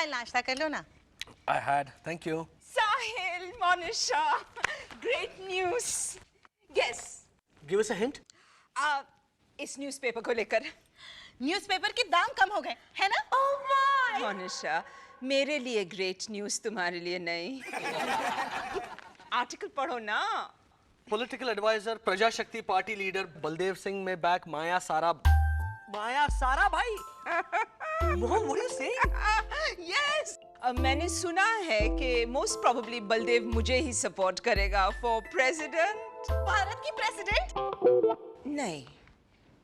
साहिल नाश्ता कर लो ना। I had, thank you. Sahil, Monisha, great news. Yes. Give us a hint. इस newspaper को लेकर न्यूज़पेपर के दाम कम हो गए, है ना? मोनिशा, मेरे लिए ग्रेट न्यूज़, तुम्हारे लिए नहीं। आर्टिकल पढ़ो ना। Political advisor, प्रजा शक्ति पार्टी लीडर बलदेव सिंह में बैक माया सारा भाई। Mom, what are you saying? Yes. मैंने सुना है कि मोस्ट प्रोबेबली बलदेव मुझे ही सपोर्ट करेगा फॉर प्रेसिडेंट। भारत की प्रेसिडेंट? नहीं,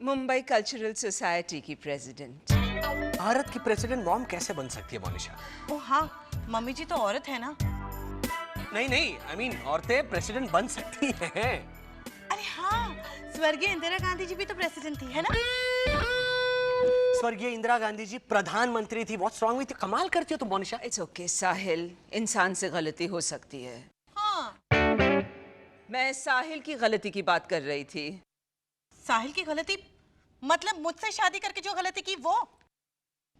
मुंबई कल्चरल सोसाइटी की प्रेसिडेंट। भारत की प्रेसिडेंट मॉम कैसे बन सकती है मोनिशा? ओ हाँ, मम्मी जी तो औरत है ना। नहीं, I mean औरतें प्रेसिडेंट बन सकती हैं। अरे हाँ, स्वर्गीय इंदिरा गांधी जी भी तो प्रेसिडेंट थी, है ना? स्वर्गीय इंदिरा गांधी जी प्रधानमंत्री थी। What's wrong with you? कमाल करती हो तुम मोनिशा। इट्स ओके साहिल, इंसान से गलती हो सकती है। हाँ। मैं साहिल की गलती की बात कर रही थी। साहिल की गलती मतलब मुझसे शादी करके जो गलती की वो?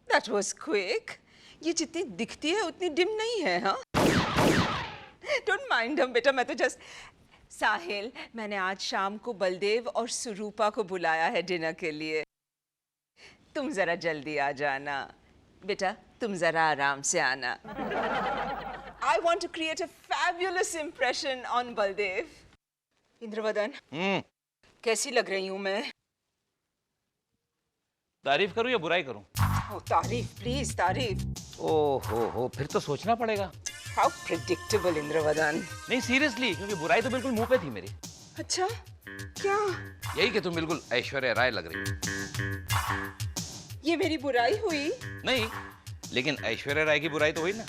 That was quick. ये जितनी दिखती है उतनी डिम नहीं है, हाँ? Don't mind हम बेटा, मैं तो जस्ट साहिल, मैंने आज शाम को बलदेव और सुरूपा को बुलाया है डिनर के लिए। तुम जरा जल्दी आ जाना बेटा, तुम जरा आराम से आना। I want to create a fabulous impression on Baldev. Indravadan, कैसी लग रही हूँ मैं? तारीफ करूं या बुराई करूं? तारीफ प्लीज, तारीफ। ओहो, फिर तो सोचना पड़ेगा। How predictable Indravadan. नहीं सीरियसली, क्योंकि बुराई तो बिल्कुल मुंह पे थी मेरी। अच्छा, क्या? यही कि तुम बिल्कुल ऐश्वर्या राय लग रही हो। ये मेरी बुराई हुई? नहीं, लेकिन ऐश्वर्या राय की बुराई तो हुई ना।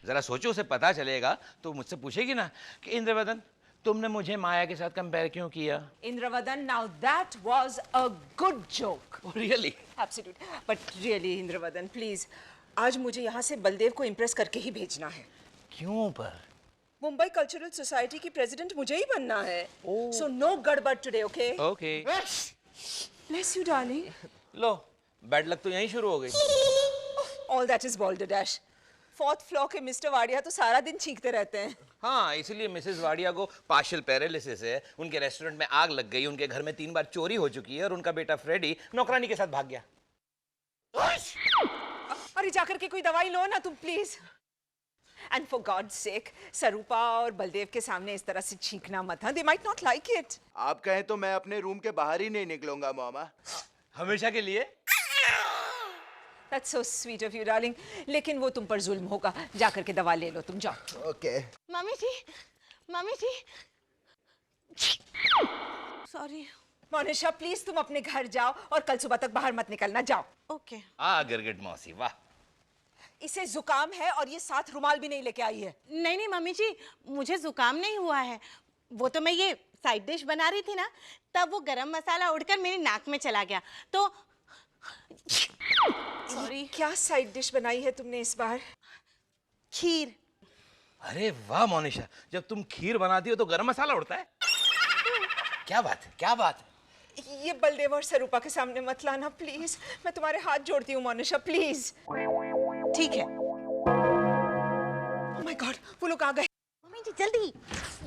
जरा सोचो, उसे पता चलेगा तो मुझसे पूछेगी ना कि इंद्रवदन तुमने मुझे माया के साथ कंपेयर क्यों किया? Indravadan, now that was a good joke. Oh, really? Absolute. But really Indravadan, please आज मुझे यहाँ से बलदेव को इम्प्रेस करके ही भेजना है। क्यों पर? मुंबई कल्चरल सोसाइटी की प्रेसिडेंट मुझे ही बनना है। So no गड़बड़ today, okay? Okay. Bless you, darling. Low, bad luck तो यहीं शुरू हो गई। All that is balderdash. Fourth floor के मिस्टर वाडिया तो सारा दिन छींकते रहते हैं। हाँ, इसीलिए मिसेस वाडिया को पार्शियल पैरालिसिस है। उनके रेस्टोरेंट में आग लग गई, उनके घर में 3 बार चोरी हो चुकी है और उनका बेटा फ्रेडी नौकरानी के साथ भाग गया। अरे जाकर के कोई दवाई लो ना तुम please. And for God sake, Sarupa और बलदेव के सामने इस तरह से छींकना मत, हाँ? They might not like it. आप कहें तो मैं अपने रूम के बाहर ही नहीं निकलूंगा मामा। हमेशा के लिए? That's so sweet of you, darling. लेकिन वो तुम पर जुल्म होगा। जाकर के दवा ले लो, तुम जाओ। Okay. Mummy ji. Sorry. Monisha please तुम अपने घर जाओ और कल सुबह तक बाहर मत निकलना, जाओ। ओके। गिरगिट मौसी, वाह। इसे जुकाम है और ये साथ रुमाल भी नहीं लेके आई है। नहीं मम्मी जी, मुझे जुकाम नहीं हुआ है। वो तो मैं ये साइड डिश बना रही थी ना, तब वो गरम मसाला उड़कर मेरी नाक में चला गया तो सॉरी। क्या साइड डिश बनाई है तुमने इस बार? खीर। अरे वाह मोनिशा, जब तुम खीर बनाती हो तो गरम मसाला उड़ता है? क्या बात है? ये बलदेव और सरूपा के सामने मत लाना प्लीज। मैं तुम्हारे हाथ जोड़ती हूँ मोनिशा, प्लीज। ठीक है। ओह माय गॉड, वो लोग आ गए। मम्मी जी जल्दी,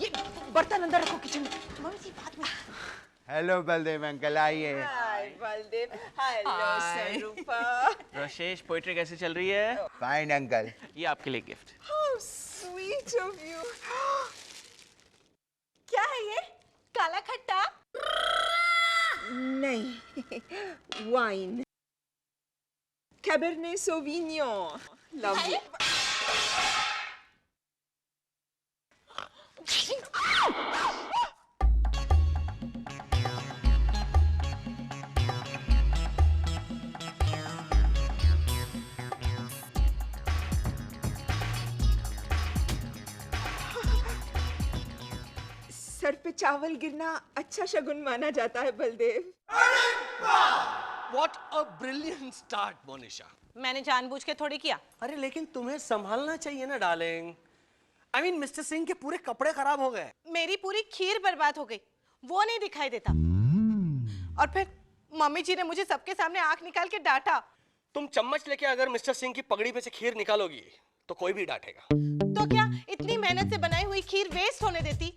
ये बर्तन अंदर रखो किचन में। मम्मी जी बाद में। हेलो बलदेव अंकल, आइए। Hi Baldev. Hello Sarupa. Rosesh, poetry कैसी चल रही है? Fine uncle. ये आपके लिए gift. How sweet of you. क्या है ये? काला खट्टा? नहीं, wine. Cabernet sauvignon. Love you. सर पे चावल गिरना अच्छा शगुन माना जाता है Baldev. What a brilliant start, Monisha. मैंने जानबूझ के थोड़ी किया। अरे लेकिन तुम्हें संभालना चाहिए ना darling. I mean, mister Singh के पूरे कपड़े खराब हो गए। मेरी पूरी खीर बर्बाद हो गई, वो नहीं दिखाई देता। और फिर मम्मी जी ने मुझे सबके सामने आंख निकाल के डांटा। तुम चम्मच लेके अगर मिस्टर सिंह की पगड़ी पे से खीर निकालोगी तो कोई भी डांटेगा। तो क्या इतनी मेहनत से बनाई हुई खीर वेस्ट होने देती?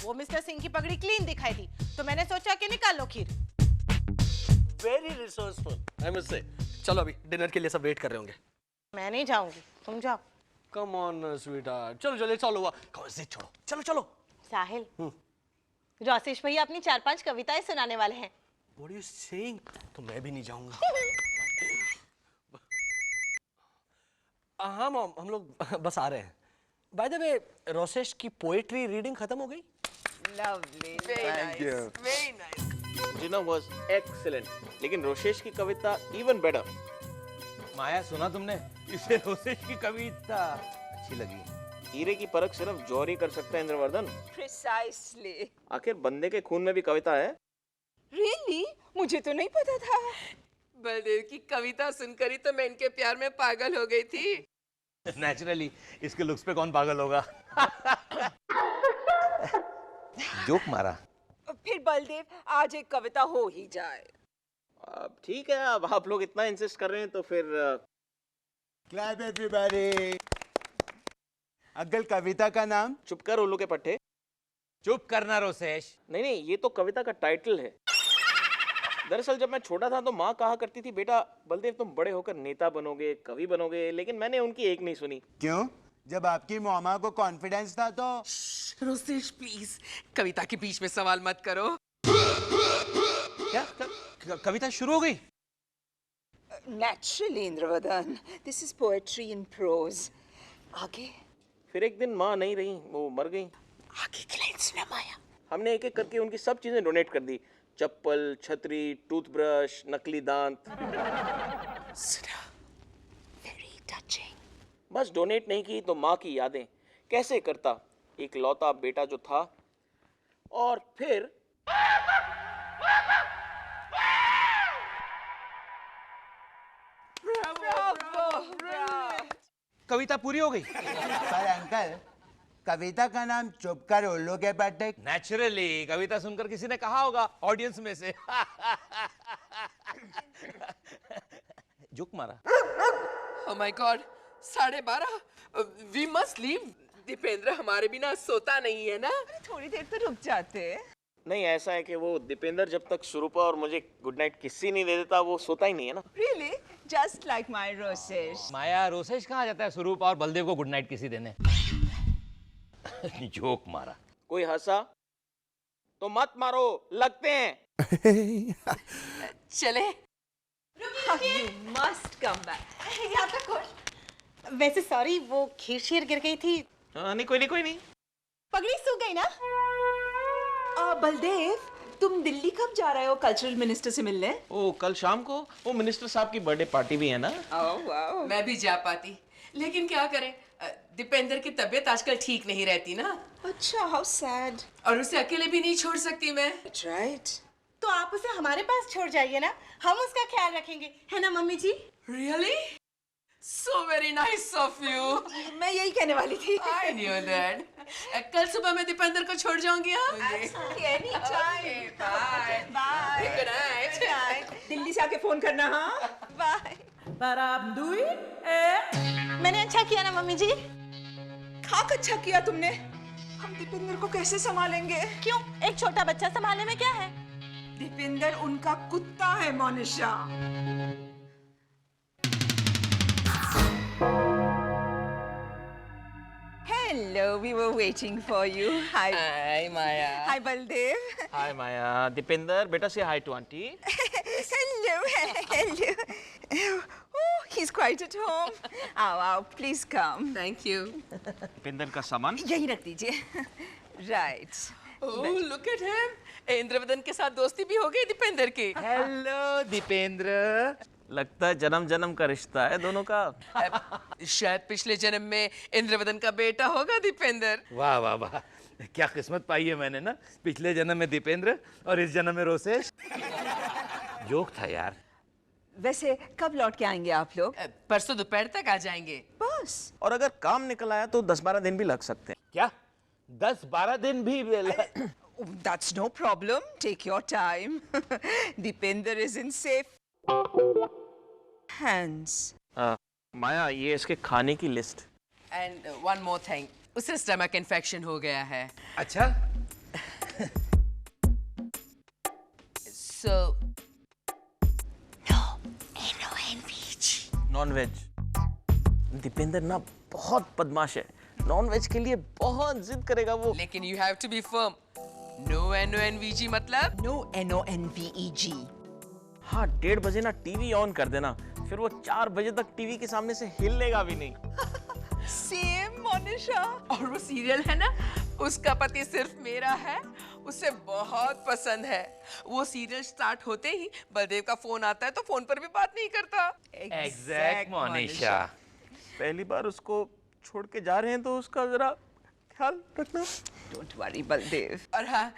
वो मिस्टर सिंह की पगड़ी क्लीन दिखाई दी तो मैंने सोचा कि निकाल लो खीर। Very resourceful I must say. चलो अभी डिनर के लिए सब वेट कर रहे होंगे। मैं नहीं जाऊंगी, तुम जाओ। कम ऑन स्वीटहार्ट, चलो जल्दी चलो। हुआ कौन से छोड़ो, चलो चलो। साहिल, रोशेश भैया अपनी 4-5 कविताएं सुनाने वाले हैं। What are you saying? तो मैं भी नहीं जाऊंगा। हाँ मॉम, हम लोग बस आ रहे हैं। बाय द वे, रोशेश की पोएट्री रीडिंग खत्म हो गई? Lovely. Thank you. Very nice. Jinnah was excellent. लेकिन रोशेश की कविता even better. माया सुना तुमने? इसे रोशेश की कविता अच्छी लगी। हीरे की परख सिर्फ जौहरी कर सकता है इंद्रवर्धन। Precisely. आखिर बंदे के खून में भी कविता है। Really? मुझे तो नहीं पता था। बलदेव की कविता सुनकर ही तो मैं इनके प्यार में पागल हो गई थी। नेचुरली इसके लुक्स पे कौन पागल होगा? जोक मारा। फिर बलदेव आज एक कविता हो ही जाए। अब ठीक है, अब आप लोग इतना इंसिस्ट कर रहे हैं तो फिर Clap everybody. अंकल कविता का नाम? चुप कर उल्लू के पट्टे। चुप करना रोशेश। नहीं नहीं, ये तो कविता का टाइटल है। दरअसल जब मैं छोटा था तो माँ कहा करती थी, बेटा बलदेव तुम बड़े होकर नेता बनोगे, कवि बनोगे, लेकिन मैंने उनकी एक नहीं सुनी। क्यों? जब आपकी मॉमा को कॉन्फिडेंस था तो? रोसेश प्लीज कविता के बीच में सवाल मत करो। क्या कविता शुरू हो गई? Naturally, Indravadan. This is poetry in prose. आगे फिर एक दिन माँ नहीं रही, वो मर गई। आगे की लाइन सुना माया। हमने एक एक करके उनकी सब चीजें डोनेट कर दी। चप्पल, छतरी, टूथब्रश, नकली दांत। सुना। Very touching. बस डोनेट नहीं की तो माँ की यादें कैसे करता, एक लौता बेटा जो था। और फिर कविता पूरी हो गई? पर अंकल कविता का नाम चुप कर उल्लू के पट्टे। नेचुरली कविता सुनकर किसी ने कहा होगा ऑडियंस में से। जोक मारा। Oh my God, 12:30. We must leave. Dipendra हमारे बिना सोता नहीं है ना? थोड़ी देर तो रुक जाते। नहीं, ऐसा है कि वो दीपेंद्र जब तक सुरूपा और मुझे गुड नाइट किस ही नहीं दे देता वो सोता ही नहीं है ना। Really? Just like my Roshesh. माया रोशेश कहा जाता है स्वरूप और बलदेव को गुड नाइट किसी देने। जोक मारा। कोई हंसा तो मत मारो, लगते हैं। चले। You must come back. यहाँ तक हो। वैसे सॉरी, वो खीर शीर गिर गई थी। नहीं कोई नहीं, कोई नहीं। पगड़ी सूख गई ना? बलदेव, तुम दिल्ली कब जा रहे हो कल्चरल मिनिस्टर से मिलने? ओ कल शाम को वो मिनिस्टर साहब की बर्थडे पार्टी भी है ना। Oh wow. मैं भी जा पाती, लेकिन क्या करें, दीपेंद्र की तबीयत आजकल ठीक नहीं रहती ना, अच्छा, how sad. और उसे अकेले भी नहीं छोड़ सकती मैं। That's right. तो आप उसे हमारे पास छोड़ जाइए ना, हम उसका ख्याल रखेंगे, है ना mummy ji? Really? So very nice of you. मैं यही कहने वाली थी। I knew that. कल सुबह मैं दीपेंद्र को छोड़ जाऊंगी। हाँ? Anytime. Bye. Bye. Good night. Good night. Delhi से आके फोन करना, हाँ? Bye. मैंने अच्छा किया ना मम्मी जी? खाक अच्छा किया तुमने। हम दीपेंद्र को कैसे संभालेंगे? क्यों? एक छोटा बच्चा संभालने में क्या है? दीपेंद्र उनका कुत्ता है Monisha. Hello, we were waiting for you. Hi. Hi, Maya. Hi, Baldev. हाय माया। दीपेंद्र बेटा say hi to aunty. Hello, hello. Oh, he's quite at home. आओ, please come. Thank you. Dipendra का सामान यही रख दीजिए। Right. Oh, look at him. Indravadan के साथ दोस्ती भी हो गई दीपेंद्र की। हेलो दीपेंद्र। लगता है जन्म जन्म का रिश्ता है दोनों का। शायद पिछले जन्म में इंद्रवदन का बेटा होगा दीपेंद्र। वाह वाह वाह, क्या किस्मत पाई है मैंने ना, पिछले जन्म में दीपेंद्र और इस जन्म में रोशेश। जोक था यार। वैसे कब लौट के आएंगे आप लोग? परसों दोपहर तक आ जाएंगे। बस। और अगर काम निकल आया तो 10-12 दिन भी लग सकते हैं। क्या 10-12 दिन भी? That's no problem. Take your time. Deepinder is in safe. hands. माया ये इसके खाने की list. And one more thing, उसे स्टमक इन्फेक्शन हो गया है। अच्छा, सो नॉन वेज। दीपेंद्र ना बहुत बदमाश है, नॉन वेज के लिए बहुत जिद करेगा वो। लेकिन you have to be firm. No NONVG मतलब No NONVEG. हाँ 1:30 बजे ना टीवी ऑन कर देना, फिर वो 4 बजे तक टीवी के सामने से हिलेगा भी नहीं। Same, Monisha. और वो सीरियल है ना, उसका पति सिर्फ मेरा है, उसे बहुत पसंद है। वो सीरियल स्टार्ट होते ही बलदेव का फोन आता है तो फोन पर भी बात नहीं करता। एग्जैक्ट मोनिशा। पहली बार उसको छोड़ के जा रहे हैं तो उसका जरा ख्याल रखना। Don't worry, Baldev. और हाँ,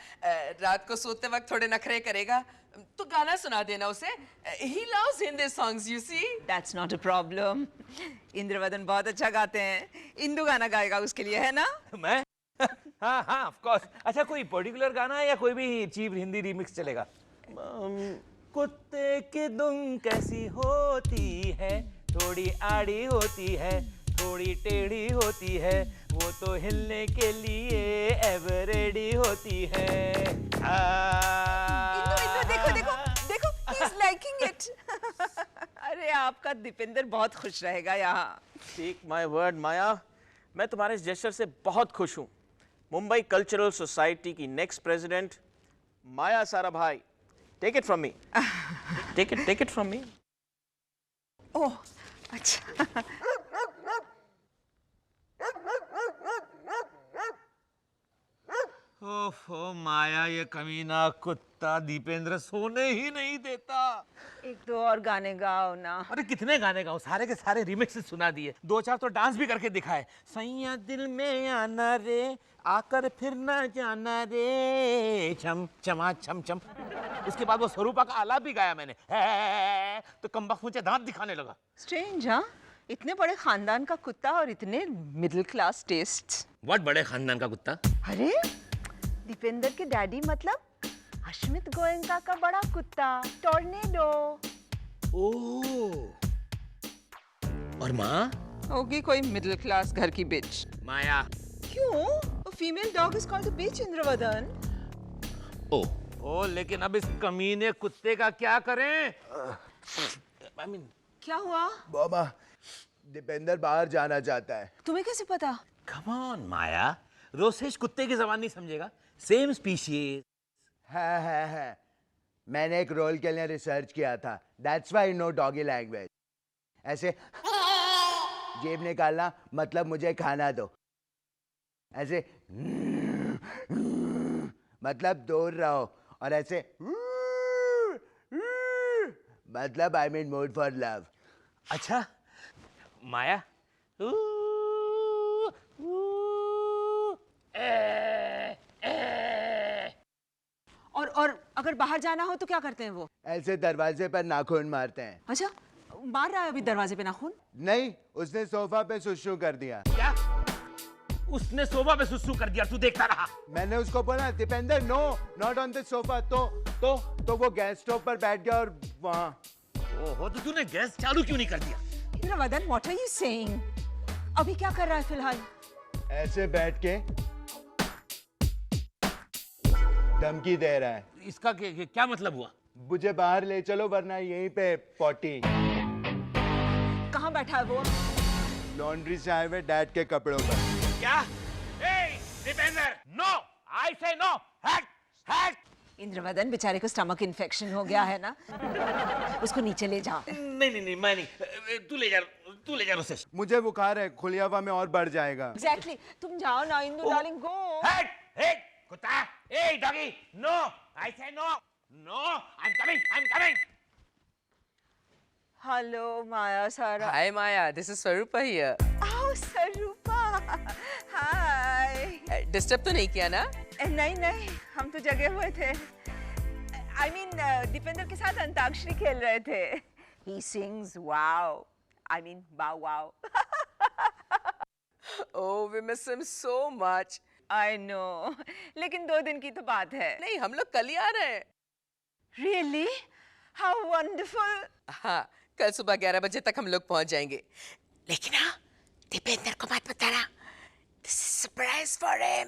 रात को सोते वक्त थोड़े नखरे करेगा तो गाना सुना देना उसे। He loves Hindi songs, you see. That's not a problem. Indravadan बहुत अच्छा गाते हैं। इंदु गाना गाएगा उसके लिए, है ना? मैं हाँ हाँ ऑफ कोर्स। अच्छा, कोई पर्टिकुलर गाना है या कोई भी चीप हिंदी रीमिक्स चलेगा? कुत्ते की दुम कैसी होती है, थोड़ी आड़ी होती है, थोड़ी टेढ़ी होती है, वो तो हिलने के लिए एवर रेडी होती है। इंदु, देखो देखो देखो, he's liking it. अरे आपका दीपेंद्र बहुत खुश रहेगा यहाँ। टेक माय वर्ड माया, मैं तुम्हारे इस जेस्चर से बहुत खुश हूँ। मुंबई कल्चरल सोसाइटी की next president Maya Sarabhai. Take it from me. Take it from me. Oh, अच्छा। ओफो माया, ये कमीना कुत्ता दीपेंद्र सोने ही नहीं देता। एक दो और गाने गाओ ना। अरे कितने गाने गाऊं, सारे के सारे रिमिक्स सुना दिए, 2-4 तो डांस भी करके दिखाए। सैया दिल में आना रे, आकर फिर ना जाना रे, छम छमा छम छम। उसके बाद वो स्वरूपा का आलाप भी गाया मैंने, तो कमबख्त मुझे दांत दिखाने लगा। स्ट्रेंज, हाँ? इतने बड़े खानदान का कुत्ता और इतने मिडिल क्लास टेस्ट। बहुत बड़े खानदान का कुत्ता। अरे दीपेंद्र के डैडी मतलब अश्मित गोयनका का बड़ा कुत्ता टॉर्नेडो। ओह, और माँ? होगी कोई मिडिल क्लास घर की बिच। माया। क्यों? A female dog is called a bitch, Indravadan. ओ, लेकिन अब इस कमीने कुत्ते का क्या करें? I mean, क्या हुआ? बाबा, दीपेंद्र बाहर जाना चाहता है। तुम्हें कैसे पता? come on, माया, रोसेश कुत्ते की जबान नहीं समझेगा। Same species. है। मैंने एक रोल के लिए रिसर्च किया था। That's why I know doggy language. ऐसे जेब निकालना मतलब मुझे खाना दो, ऐसे मतलब दूर रहो, और ऐसे मतलब I mean mood for love. अच्छा माया, और अगर बाहर जाना हो तो क्या करते हैं वो? ऐसे दरवाजे पर नाखून मारते हैं। अच्छा, मार रहा है अभी दरवाजे पे नाखून? नहीं, उसने सोफा पे सुसु कर दिया। क्या? उसने सोफा पे सुसु कर दिया, तू देखता रहा? मैंने उसको बोला Dipendra no, not on the sofa, तो वो गैस स्टोव पर बैठ गया और वहाँ। ओहो, तो तूने गैस चालू क्यों नहीं कर दिया? Indravadan, what are you saying? अभी क्या कर रहा है फिलहाल? ऐसे बैठ के धमकी दे रहा है। इसका क्या मतलब हुआ? मुझे बाहर ले चलो वरना यहीं पे पॉटी। कहाँ बैठा है वो? लॉन्ड्री से आए हुए डैड के कपड़ों पर। क्या? दीपेंद्र, नो, आई से नो, हट। इंद्रवदन, बेचारे को स्टमक इन्फेक्शन हो गया है ना, उसको नीचे ले जाओ। नहीं, मैं नहीं। तू ले जा रोसेश। मुझे बुखार है, खुली हवा में और बढ़ जाएगा। Exactly. तुम जाओ ना इंदु डार्लिंग, गो। हट, कुत्ता, डॉगी, नो, आई से नो, I'm coming. हेलो माया सारा। Hi Maya, this is Swarupa here. आओ स्वरूपा। हाय। डिस्टर्ब तो नहीं किया ना? नहीं, हम तो जगे हुए थे। I mean, दीपेंद्र के साथ अंताक्षरी खेल रहे थे। He sings wow. I mean, wow. Oh, we miss him so much. I know. लेकिन 2 दिन की तो बात है। नहीं, हम लोग कल ही आ रहे हैं। Really? How wonderful. हाँ, कल सुबह 11 बजे तक हम लोग पहुंच जाएंगे। लेकिन हाँ, दीपेंद्र को मत बताना। This is surprise for him.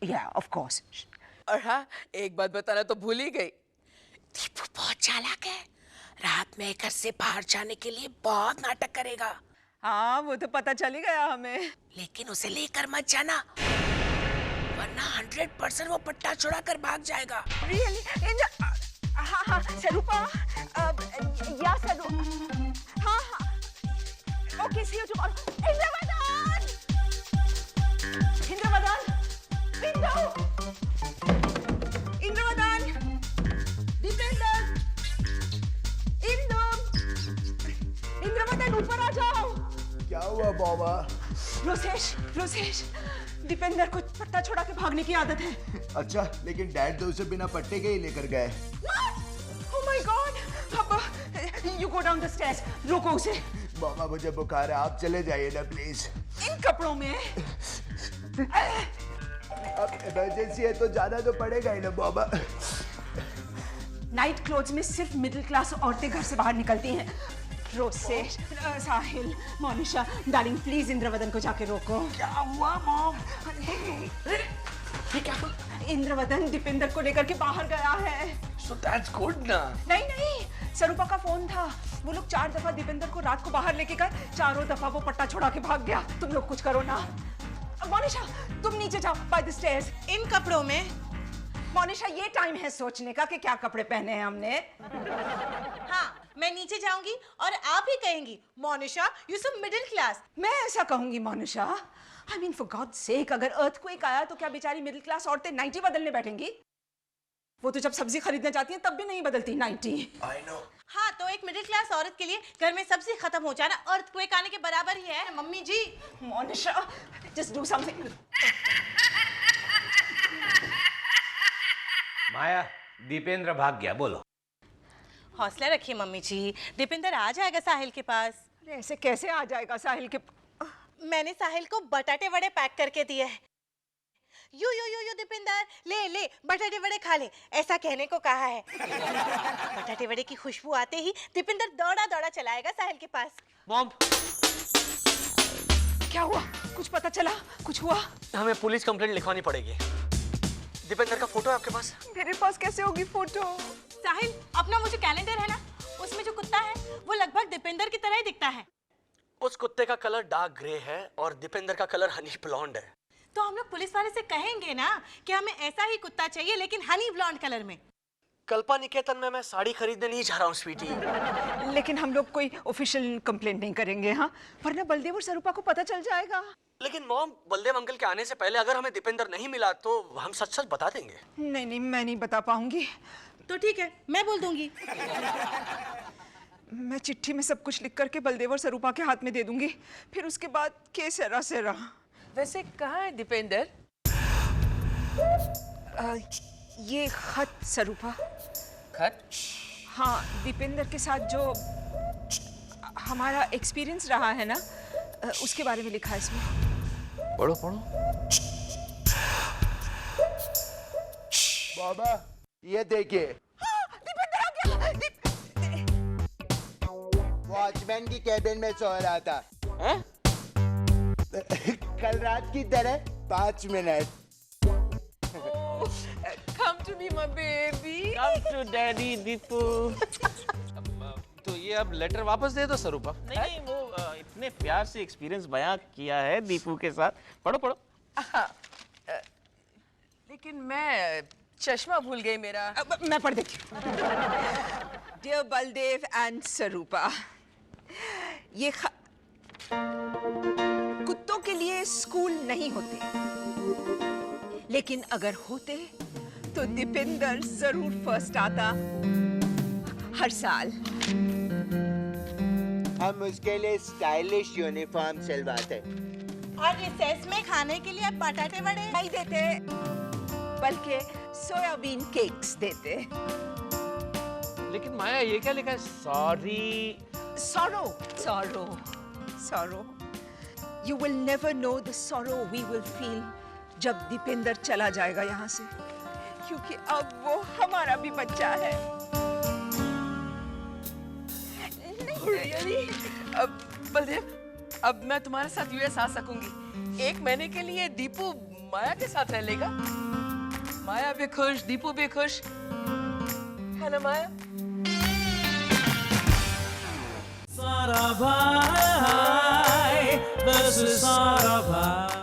Yeah, of course. और हाँ, एक बात बताना तो भूल ही गई। दीपू बहुत चालाक है। रात में घर से बाहर जाने के लिए बहुत नाटक करेगा। हाँ, वो तो पता चल ही गया हमें। लेकिन उसे लेकर मत जाना, वरना 100% वो पट्टा छुड़ा कर भाग जाएगा। Really? हाँ हाँ सरूपा, या सरू, हाँ हाँ, okay see you tomorrow. Indravadan, Indravadan, Bindu, Indravadan, Dipendra, Indravadan ऊपर आ जाओ। क्या हुआ बाबा? रोसेश, दीपेंद्र को पट्टा छोड़ा के भागने की आदत है। अच्छा, लेकिन डैड तो उसे बिना पट्टे के ही लेकर गए। Oh my God! अब you go down the stairs. रोको उसे। बाबा मुझे बुखार है, आप चले जाइए ना प्लीज। इन कपड़ों में? अब इमरजेंसी है तो जाना तो पड़ेगा ही ना बाबा। नाइट क्लोथ्स में सिर्फ मिडिल क्लास औरतें घर से बाहर निकलती हैं। रोसेश, साहिल, मोनिशा, डार्लिंग प्लीज इंद्रवदन को जाके रोको। क्या हुआ मॉम? इंद्रवदन दीपेंद्र को लेकर के बाहर गया है। So that's good ना। नहीं, सरूपा का फोन था। वो लोग 4 दफा दीपेंद्र को रात को बाहर लेके गए, 4 दफा वो पट्टा छोड़ा के भाग गया। तुम लोग कुछ करो ना। मोनिशा, तुम नीचे जाओ बाय द स्टेयर्स। इन कपड़ों में? मोनिशा, ये टाइम है सोचने का कि क्या कपड़े पहने हैं हमने। हाँ, मैं नीचे जाऊंगी और आप ही कहेंगी Monisha you so middle class. मैं ऐसा कहूंगी Monisha? I mean, for God's sake, अगर earthquake आया तो क्या बेचारी मिडिल क्लास औरतें 90 बदलने बैठेंगी? वो तो जब सब्जी खरीदने जाती हैं तब भी नहीं बदलती 90। I know. हाँ, तो एक मिडिल क्लास औरत के लिए घर में सब्जी खत्म हो जाना अर्थक्वेक आने के बराबर ही है mummy ji. Monisha, just do something. Maya, Dipendra भाग गया, बोलो। हौसला रखिए मम्मी जी, दीपेंद्र आ जाएगा साहिल के पास। अरे ऐसे कैसे आ जाएगा साहिल के? मैंने साहिल को बटाटे वड़े पैक करके दिए हैं। यू दीपेंद्र, ले बटाटे वड़े खा ले, ऐसा कहने को कहा है। बटाटे वड़े की खुशबू आते ही दीपेंद्र दौड़ा चलाएगा साहिल के पास। मॉम, क्या हुआ? कुछ पता चला? कुछ हुआ? हमें पुलिस कंप्लेंट लिखवानी पड़ेगी। दीपेंद्र का फोटो है आपके पास? मेरे पास कैसे होगी फोटो? साहिल, अपना वो जो कैलेंडर है ना, उसमें जो कुत्ता है वो लगभग दीपेंद्र की तरह ही दिखता है। उस कुत्ते का कलर डार्क ग्रे है और दीपेंद्र का कलर हनी ब्लॉन्ड है। तो हम लोग पुलिस वाले से कहेंगे ना कि हमें ऐसा ही कुत्ता चाहिए लेकिन हनी ब्लॉन्ड कलर में। कल्पा निकेतन में मैं साड़ी खरीदने नहीं जा रहा हूँ स्वीटी। लेकिन हम लोग कोई ऑफिशियल कंप्लेंट नहीं करेंगे, हाँ, वरना बलदेव और सरूपा को पता चल जाएगा। लेकिन मॉम, बलदेव अंकल के आने से पहले अगर हमें दीपेंद्र नहीं मिला तो हम सच बता देंगे। नहीं, मैं नहीं बता पाऊंगी। तो ठीक है, मैं बोल दूंगी। मैं चिट्ठी में सब कुछ लिख करके बलदेव और सरूपा के हाथ में दे दूंगी, फिर उसके बाद केस सेरा। वैसे कहाँ है दीपेंद्र? ये खत सरूपा। खत? हाँ, दीपेंद्र के साथ जो हमारा एक्सपीरियंस रहा है ना, उसके बारे में लिखा है इसमें। पढ़ो। बाबा ये देखिए। दीपेंद्र आ गया। वॉचमैन की कैबिन में सो रहा था। कल रात की तरह 5 minute. Come to me, my baby. Come to daddy, Deepu. तो ये अब लेटर वापस दे दो सरूपा। नहीं, वो इतने प्यार से एक्सपीरियंस बयां किया है दीपू के साथ। पढ़ो। लेकिन मैं चश्मा भूल गई मेरा। अब मैं पढ़ देती हूँ। डियर बलदेव एंड सरूपा, ये कुत्तों के लिए स्कूल नहीं होते, लेकिन अगर होते तो दीपेंद्र जरूर फर्स्ट आता हर साल। हम उसके लिए स्टाइलिश यूनिफॉर्म सिलवाते। और रिसेस में खाने के लिए बटाटे वड़े नहीं देते, बल्कि सोयाबीन केक्स देते। लेकिन माया, ये क्या लिखा है? Sorry. Sorrow. You will never know the sorrow we will feel जब दीपेंद्र चला जाएगा यहाँ से, क्योंकि अब वो हमारा भी बच्चा है। अब बलदेव, अब मैं तुम्हारे साथ यूएस आ सकूंगी। 1 महीने के लिए दीपू माया के साथ रह लेगा। माया भी खुश, दीपू भी खुश, है ना माया? सारा भाई, this is सारा भाई।